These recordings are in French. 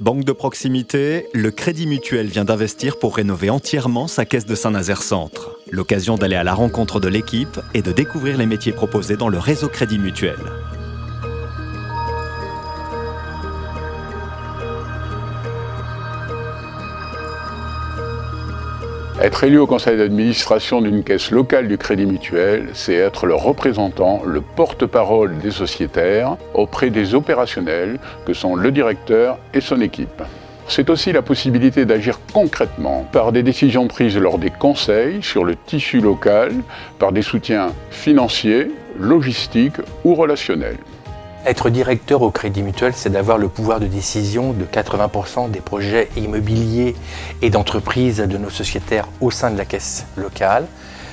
Banque de proximité, le Crédit Mutuel vient d'investir pour rénover entièrement sa caisse de Saint-Nazaire Centre. L'occasion d'aller à la rencontre de l'équipe et de découvrir les métiers proposés dans le réseau Crédit Mutuel. Être élu au conseil d'administration d'une caisse locale du Crédit Mutuel, c'est être le représentant, le porte-parole des sociétaires auprès des opérationnels que sont le directeur et son équipe. C'est aussi la possibilité d'agir concrètement par des décisions prises lors des conseils sur le tissu local, par des soutiens financiers, logistiques ou relationnels. Être directeur au Crédit Mutuel, c'est d'avoir le pouvoir de décision de 80% des projets immobiliers et d'entreprise de nos sociétaires au sein de la caisse locale.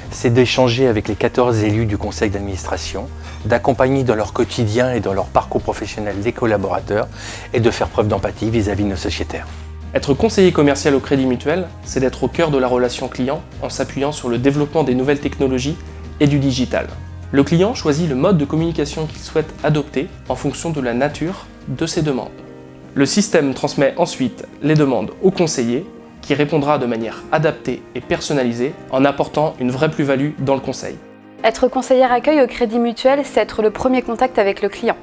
C'est d'échanger avec les 14 élus du conseil d'administration, d'accompagner dans leur quotidien et dans leur parcours professionnel les collaborateurs et de faire preuve d'empathie vis-à-vis de nos sociétaires. Être conseiller commercial au Crédit Mutuel, c'est d'être au cœur de la relation client en s'appuyant sur le développement des nouvelles technologies et du digital. Le client choisit le mode de communication qu'il souhaite adopter en fonction de la nature de ses demandes. Le système transmet ensuite les demandes au conseiller qui répondra de manière adaptée et personnalisée en apportant une vraie plus-value dans le conseil. Être conseillère accueil au Crédit Mutuel, c'est être le premier contact avec le client.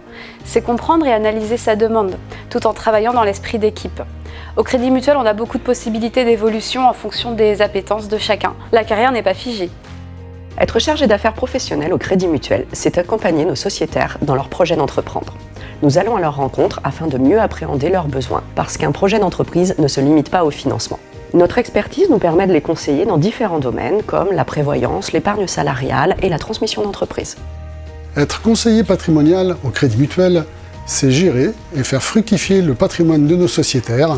C'est comprendre et analyser sa demande, tout en travaillant dans l'esprit d'équipe. Au Crédit Mutuel, on a beaucoup de possibilités d'évolution en fonction des appétences de chacun. La carrière n'est pas figée. Être chargé d'affaires professionnelles au Crédit Mutuel, c'est accompagner nos sociétaires dans leur projet d'entreprendre. Nous allons à leur rencontre afin de mieux appréhender leurs besoins, parce qu'un projet d'entreprise ne se limite pas au financement. Notre expertise nous permet de les conseiller dans différents domaines comme la prévoyance, l'épargne salariale et la transmission d'entreprise. Être conseiller patrimonial au Crédit Mutuel, c'est gérer et faire fructifier le patrimoine de nos sociétaires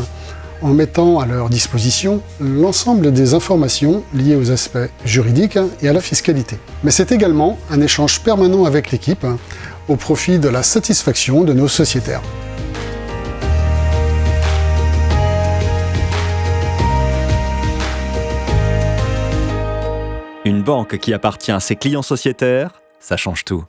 en mettant à leur disposition l'ensemble des informations liées aux aspects juridiques et à la fiscalité. Mais c'est également un échange permanent avec l'équipe au profit de la satisfaction de nos sociétaires. Une banque qui appartient à ses clients sociétaires, ça change tout.